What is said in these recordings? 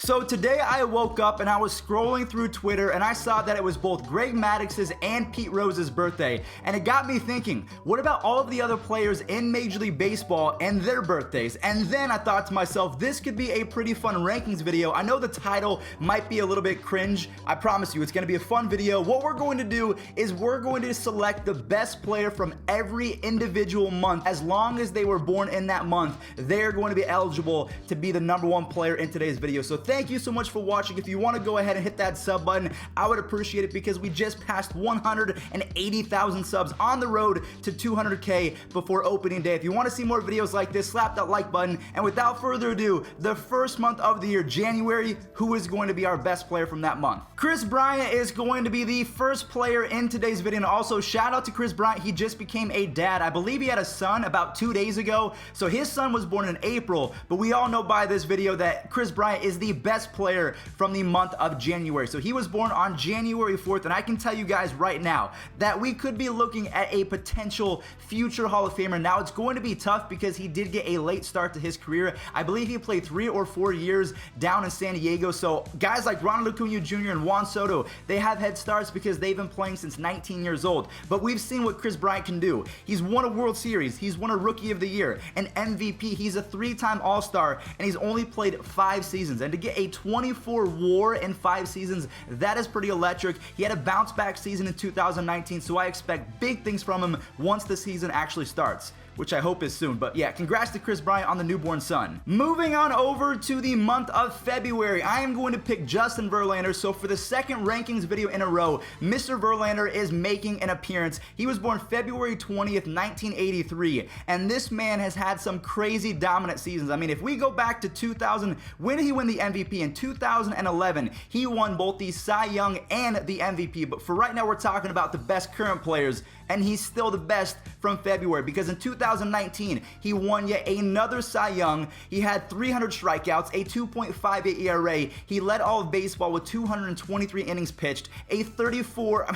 So today I woke up and I was scrolling through Twitter and I saw that it was both Greg Maddox's and Pete Rose's birthday, and it got me thinking, what about all of the other players in Major League Baseball and their birthdays? And then I thought to myself, this could be a pretty fun rankings video. I know the title might be a little bit cringe. I promise you it's going to be a fun video. What we're going to do is we're going to select the best player from every individual month. As long as they were born in that month, they're going to be eligible to be the #1 player in today's video. So thank you so much for watching. If you want to go ahead and hit that sub button, I would appreciate it because we just passed 180,000 subs on the road to 200K before opening day. If you want to see more videos like this, slap that like button. And without further ado, the first month of the year, January, who is going to be our best player from that month? Kris Bryant is going to be the first player in today's video. And also shout out to Kris Bryant. He just became a dad. I believe he had a son about 2 days ago. So his son was born in April, but we all know by this video that Kris Bryant is the best player from the month of January. So he was born on January 4th, and I can tell you guys right now that we could be looking at a potential future Hall of Famer. Now it's going to be tough because he did get a late start to his career. I believe he played 3 or 4 years down in San Diego. So guys like Ronald Acuna Jr. and Juan Soto, they have head starts because they've been playing since 19 years old. But we've seen what Kris Bryant can do. He's won a World Series. He's won a Rookie of the Year, an MVP. He's a 3-time All-Star, and he's only played 5 seasons. And to get a 24 WAR in 5 seasons, that is pretty electric. He had a bounce-back season in 2019, so I expect big things from him once the season actually starts, which I hope is soon. But yeah, congrats to Kris Bryant on the newborn son. Moving on over to the month of February, I am going to pick Justin Verlander. So for the second rankings video in a row, Mr. Verlander is making an appearance. He was born February 20th, 1983, and this man has had some crazy dominant seasons. I mean, if we go back to 2000, when did he win the MVP? In 2011, he won both the Cy Young and the MVP. But for right now, we're talking about the best current players, and he's still the best from February because in 2019, he won yet another Cy Young. He had 300 strikeouts, a 2.58 ERA. He led all of baseball with 223 innings pitched, a 34,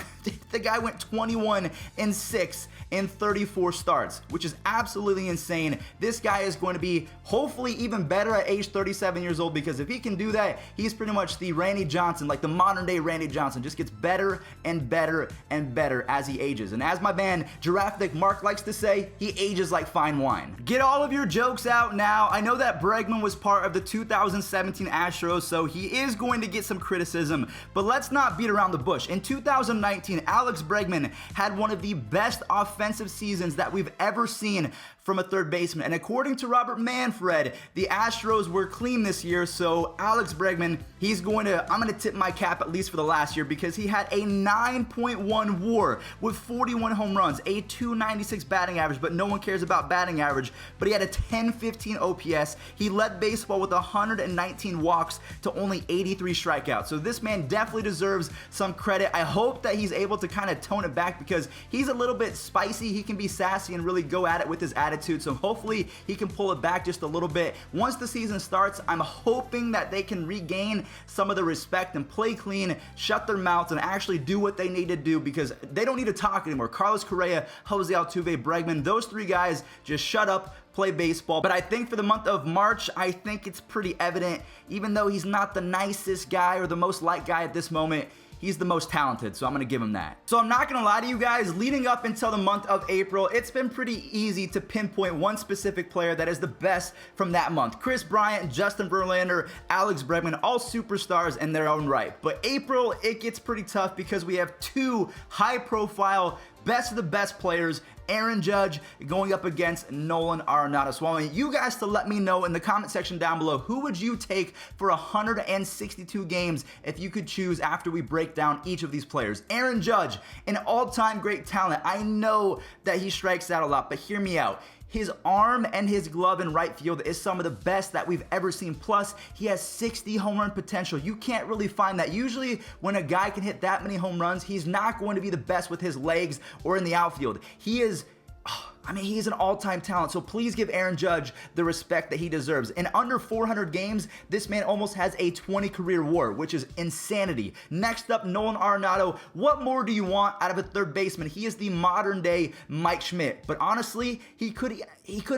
the guy went 21-6 in 34 starts, which is absolutely insane. This guy is going to be hopefully even better at age 37 years old, because if he can do that, he's pretty much the Randy Johnson, like the modern day Randy Johnson, just gets better and better and better as he ages. And as my man Giraffe Dick Mark likes to say, he ages like fine wine. Get all of your jokes out now. I know that Bregman was part of the 2017 Astros, so he is going to get some criticism, but let's not beat around the bush. In 2019, Alex Bregman had one of the best offensive seasons that we've ever seen from a third baseman. And according to Robert Manfred, the Astros were clean this year, so Alex Bregman, I'm going to tip my cap at least for the last year, because he had a 9.1 WAR with 41 home runs, a 296 batting average, but no one cares about batting average, but he had a 1015 OPS. He led baseball with 119 walks to only 83 strikeouts. So this man definitely deserves some credit. I hope that he's able to kind of tone it back, because he's a little bit spicy. He can be sassy and really go at it with his attitude. So hopefully he can pull it back just a little bit. Once the season starts, I'm hoping that they can regain some of the respect and play clean, shut their mouths, and actually do what they need to do, because they don't need to talk anymore. Carlos Correa, Jose Altuve, Bregman, those 3 guys just shut up, play baseball. But I think for the month of March, I think it's pretty evident, even though he's not the nicest guy or the most liked guy at this moment, he's the most talented, so I'm going to give him that. So I'm not going to lie to you guys, leading up until the month of April, it's been pretty easy to pinpoint one specific player that is the best from that month. Kris Bryant, Justin Verlander, Alex Bregman, all superstars in their own right. But April, it gets pretty tough because we have 2 high-profile, best of the best players, Aaron Judge going up against Nolan Arenado. So I want you guys to let me know in the comment section down below, who would you take for 162 games if you could choose after we break down each of these players? Aaron Judge, an all-time great talent. I know that he strikes out a lot, but hear me out. His arm and his glove in right field is some of the best that we've ever seen. Plus, he has 60 home run potential. You can't really find that. Usually, when a guy can hit that many home runs, he's not going to be the best with his legs or in the outfield. He is... I mean, he's an all-time talent, so please give Aaron Judge the respect that he deserves. In under 400 games, this man almost has a 20 career WAR, which is insanity. Next up, Nolan Arenado. What more do you want out of a third baseman? He is the modern-day Mike Schmidt, but honestly, he could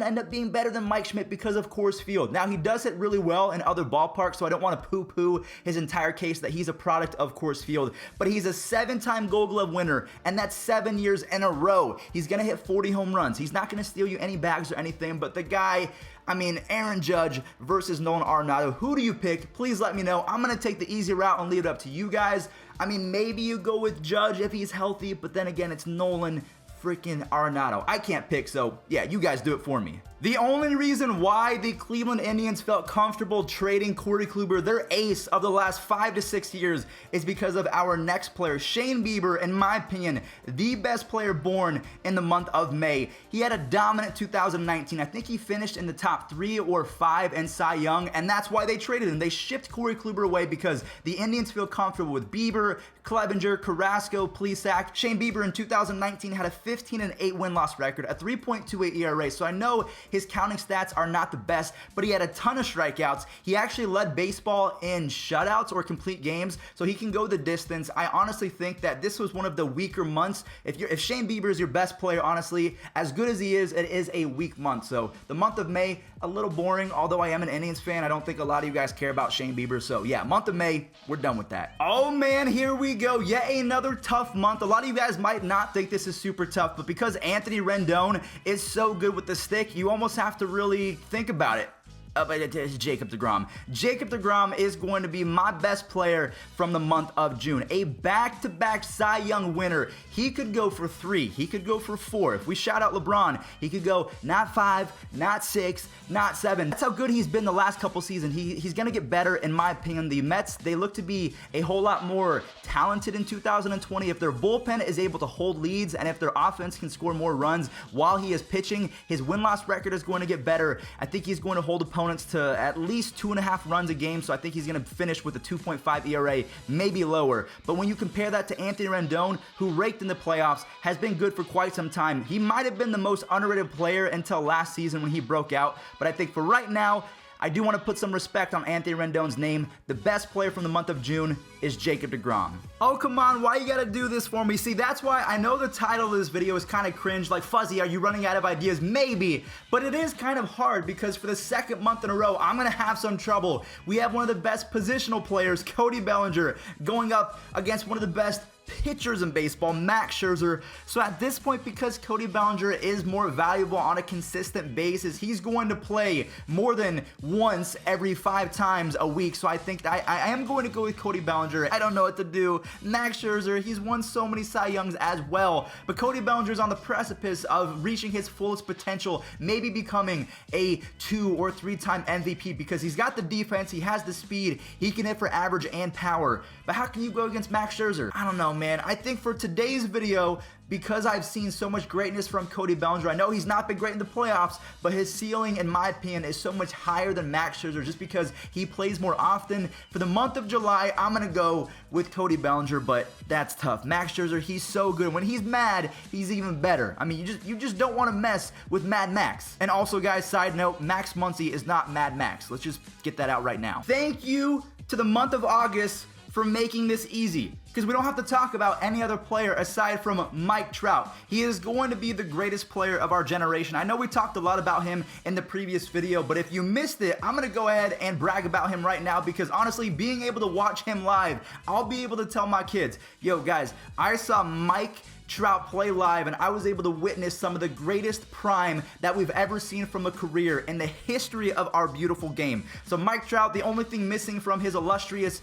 end up being better than Mike Schmidt because of Coors Field. Now, he does hit really well in other ballparks, so I don't want to poo-poo his entire case that he's a product of Coors Field, but he's a 7-time Gold Glove winner, and that's 7 years in a row. He's going to hit 40 home runs. He's not going to steal you any bags or anything, but the guy, I mean, Aaron Judge versus Nolan Arenado. Who do you pick? Please let me know. I'm going to take the easy route and leave it up to you guys. I mean, maybe you go with Judge if he's healthy, but then again, it's Nolan freaking Arenado. I can't pick, so yeah, you guys do it for me. The only reason why the Cleveland Indians felt comfortable trading Corey Kluber, their ace of the last 5 to 6 years, is because of our next player, Shane Bieber, in my opinion, the best player born in the month of May. He had a dominant 2019. I think he finished in the top 3 or 5 in Cy Young, and that's why they traded him. They shipped Corey Kluber away because the Indians feel comfortable with Bieber, Clevenger, Carrasco, Plesac. Shane Bieber in 2019 had a 15-8 win-loss record, a 3.28 ERA, so I know his counting stats are not the best, but he had a ton of strikeouts. He actually led baseball in shutouts or complete games, so he can go the distance. I honestly think that this was one of the weaker months. If Shane Bieber is your best player, honestly, as good as he is, it is a weak month. So the month of May, a little boring, although I am an Indians fan. I don't think a lot of you guys care about Shane Bieber, so yeah, month of May, we're done with that. Oh man, here we go. Yet another tough month. A lot of you guys might not think this is super tough, but because Anthony Rendon is so good with the stick, you almost have to really think about it. It's Jacob deGrom. Jacob deGrom is going to be my best player from the month of June. A back-to-back Cy Young winner. He could go for 3. He could go for 4. If we shout out LeBron, he could go not 5, not 6, not 7. That's how good he's been the last couple seasons. He's going to get better, in my opinion. The Mets, they look to be a whole lot more talented in 2020. If their bullpen is able to hold leads and if their offense can score more runs while he is pitching, his win-loss record is going to get better. I think he's going to hold opponents to at least 2.5 runs a game, so I think he's going to finish with a 2.5 ERA, maybe lower. But when you compare that to Anthony Rendon, who raked in the playoffs, has been good for quite some time. He might have been the most underrated player until last season when he broke out, but I think for right now, I do want to put some respect on Anthony Rendon's name. The best player from the month of June is Jacob deGrom. Oh, come on, why you gotta do this for me? See, that's why I know the title of this video is kind of cringe, like, Fuzzy, are you running out of ideas? Maybe, but it is kind of hard because for the second month in a row, I'm gonna have some trouble. We have one of the best positional players, Cody Bellinger, going up against one of the best pitchers in baseball, Max Scherzer. So at this point, because Cody Bellinger is more valuable on a consistent basis, he's going to play more than once every 5 times a week. So I think that I am going to go with Cody Bellinger. I don't know what to do. Max Scherzer, he's won so many Cy Youngs as well, but Cody Bellinger is on the precipice of reaching his fullest potential, maybe becoming a 2 or 3-time MVP because he's got the defense, he has the speed, he can hit for average and power. But how can you go against Max Scherzer? I don't know, man. I think for today's video, because I've seen so much greatness from Cody Bellinger, I know he's not been great in the playoffs, but his ceiling, in my opinion, is so much higher than Max Scherzer just because he plays more often. For the month of July, I'm going to go with Cody Bellinger, but that's tough. Max Scherzer, he's so good. When he's mad, he's even better. I mean, you just don't want to mess with Mad Max. And also, guys, side note, Max Muncy is not Mad Max. Let's just get that out right now. Thank you to the month of August for making this easy, because we don't have to talk about any other player aside from Mike Trout. He is going to be the greatest player of our generation. I know we talked a lot about him in the previous video, but if you missed it, I'm going to go ahead and brag about him right now because honestly, being able to watch him live, I'll be able to tell my kids, yo guys, I saw Mike Trout play live and I was able to witness some of the greatest prime that we've ever seen from a career in the history of our beautiful game. So Mike Trout, the only thing missing from his illustrious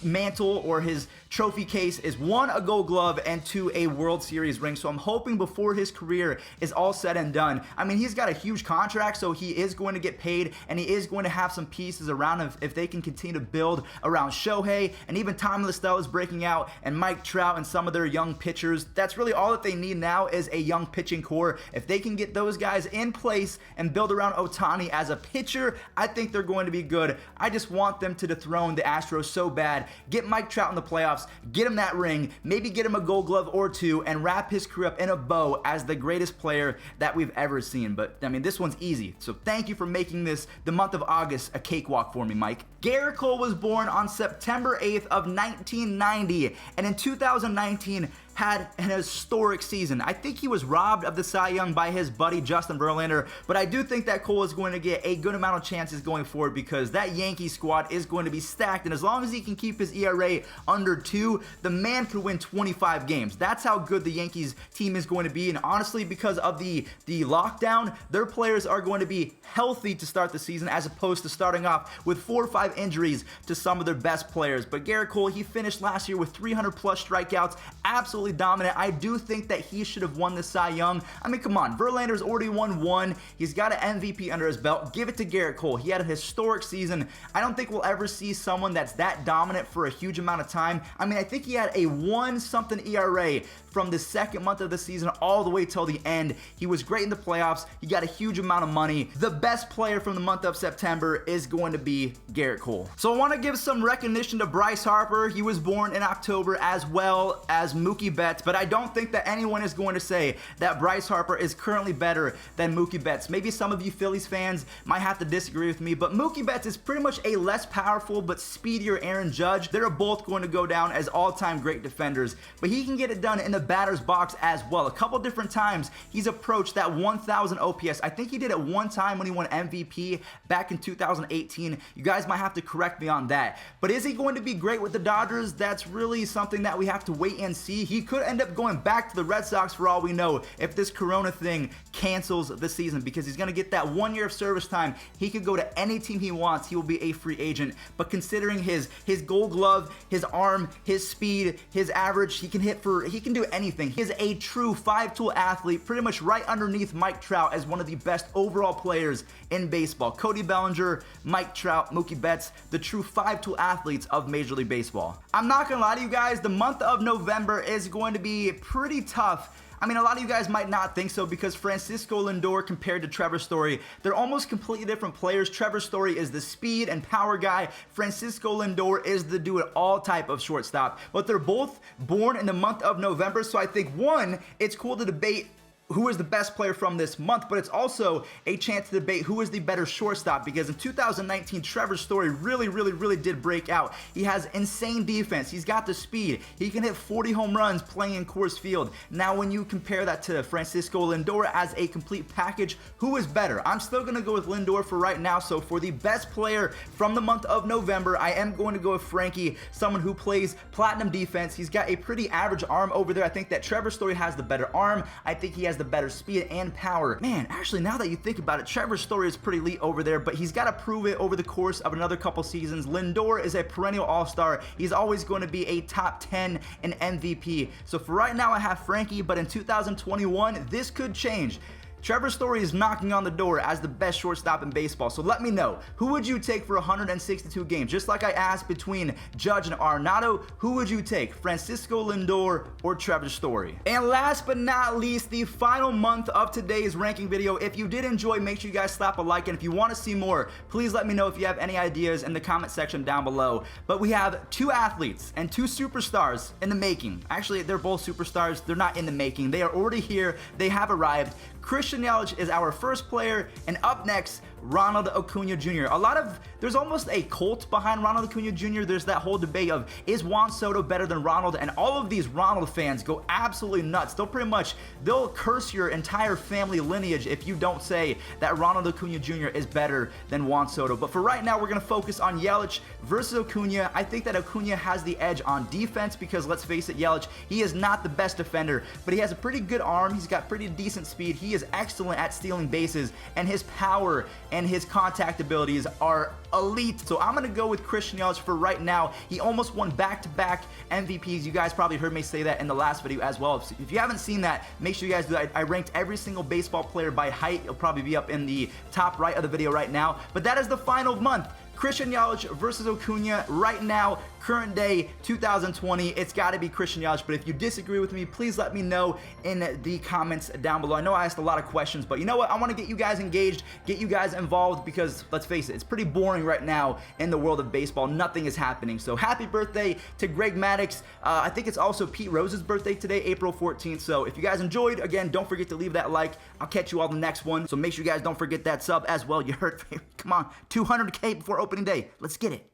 mantle or his trophy case is 1, a Gold Glove, and 2, a World Series ring. So I'm hoping before his career is all said and done. I mean, he's got a huge contract, so he is going to get paid and he is going to have some pieces around him if they can continue to build around Shohei, and even Tom Littell is breaking out, and Mike Trout and some of their young pitchers. That's really all that they need now is a young pitching core. If they can get those guys in place and build around Ohtani as a pitcher, I think they're going to be good. I just want them to dethrone the Astros so bad. Get Mike Trout in the playoffs, get him that ring, maybe get him a Gold Glove or two, and wrap his career up in a bow as the greatest player that we've ever seen. But I mean, this one's easy. So thank you for making this, the month of August, a cakewalk for me, Mike. Gerrit Cole was born on September 8th of 1990, and in 2019 had an historic season. I think he was robbed of the Cy Young by his buddy Justin Verlander, but I do think that Cole is going to get a good amount of chances going forward because that Yankee squad is going to be stacked, and as long as he can keep his ERA under 2, the man could win 25 games. That's how good the Yankees team is going to be, and honestly, because of the lockdown, their players are going to be healthy to start the season as opposed to starting off with 4 or 5 injuries to some of their best players. But Gerrit Cole, he finished last year with 300 plus strikeouts, absolutely dominant. I do think that he should have won the Cy Young. I mean, come on, Verlander's already won 1. He's got an MVP under his belt. Give it to Gerrit Cole. He had a historic season. I don't think we'll ever see someone that's that dominant for a huge amount of time. I mean, I think he had a 1-something ERA from the second month of the season all the way till the end. He was great in the playoffs. He got a huge amount of money. The best player from the month of September is going to be Gerrit Cole. So I want to give some recognition to Bryce Harper. He was born in October, as well as Mookie Betts, but I don't think that anyone is going to say that Bryce Harper is currently better than Mookie Betts. Maybe some of you Phillies fans might have to disagree with me, but Mookie Betts is pretty much a less powerful but speedier Aaron Judge. They're both going to go down as all-time great defenders, but he can get it done in the batter's box as well. A couple different times he's approached that 1,000 OPS. I think he did it one time when he won MVP back in 2018. You guys might have to correct me on that. But is he going to be great with the Dodgers? That's really something that we have to wait and see. He could end up going back to the Red Sox for all we know if this Corona thing cancels the season, because he's going to get that 1 year of service time. He could go to any team he wants. He will be a free agent. But considering his Gold Glove, his arm, his speed, his average, he can do anything. He is a true 5-tool athlete, pretty much right underneath Mike Trout as one of the best overall players in baseball. Cody Bellinger, Mike Trout, Mookie Betts, the true 5-tool athletes of Major League Baseball. I'm not gonna lie to you guys, the month of November is going to be pretty tough. I mean, a lot of you guys might not think so because Francisco Lindor compared to Trevor Story, they're almost completely different players. Trevor Story is the speed and power guy. Francisco Lindor is the do-it-all type of shortstop. But they're both born in the month of November, so I think, one, it's cool to debate who is the best player from this month, but it's also a chance to debate who is the better shortstop, because in 2019, Trevor Story really did break out. He has insane defense. He's got the speed. He can hit 40 home runs playing in Coors Field. Now, when you compare that to Francisco Lindor as a complete package, who is better? I'm still going to go with Lindor for right now. So for the best player from the month of November, I am going to go with Frankie, someone who plays platinum defense. He's got a pretty average arm over there. I think that Trevor Story has the better arm. I think he has the better speed and power. Man, actually, now that you think about it, Trevor Story is pretty elite over there, but he's got to prove it over the course of another couple seasons. Lindor is a perennial all-star. He's always going to be a top 10 in MVP. So for right now, I have Frankie, but in 2021, this could change. Trevor Story is knocking on the door as the best shortstop in baseball. So let me know, who would you take for 162 games? Just like I asked between Judge and Arenado, who would you take? Francisco Lindor or Trevor Story? And last but not least, the final month of today's ranking video. If you did enjoy, make sure you guys slap a like, and if you want to see more, please let me know if you have any ideas in the comment section down below. But we have 2 athletes and 2 superstars in the making. Actually, they're both superstars. They're not in the making. They are already here. They have arrived. Christian Yelich is our first player, and up next, Ronald Acuna Jr. There's almost a cult behind Ronald Acuna Jr. There's that whole debate of, is Juan Soto better than Ronald? And all of these Ronald fans go absolutely nuts. They'll curse your entire family lineage if you don't say that Ronald Acuna Jr. is better than Juan Soto. But for right now, we're going to focus on Yelich versus Acuna. I think that Acuna has the edge on defense because, let's face it, Yelich, he is not the best defender, but he has a pretty good arm. He's got pretty decent speed. He is excellent at stealing bases, and his power and his contact abilities are elite. So I'm going to go with Christian Yelich for right now. He almost won back-to-back MVPs. You guys probably heard me say that in the last video as well. If you haven't seen that, make sure you guys do that. I ranked every single baseball player by height. It'll probably be up in the top right of the video right now. But that is the final month. Christian Yelich versus Acuna right now. current day 2020, it's got to be Christian Yelich. But if you disagree with me, please let me know in the comments down below. I know I asked a lot of questions, but you know what? I want to get you guys engaged, get you guys involved, because let's face it, it's pretty boring right now in the world of baseball. Nothing is happening. So happy birthday to Greg Maddux. I think it's also Pete Rose's birthday today, April 14th. So if you guys enjoyed, again, don't forget to leave that like. I'll catch you all the next one. So make sure you guys don't forget that sub as well. You heard me. Come on, 200K before opening day. Let's get it.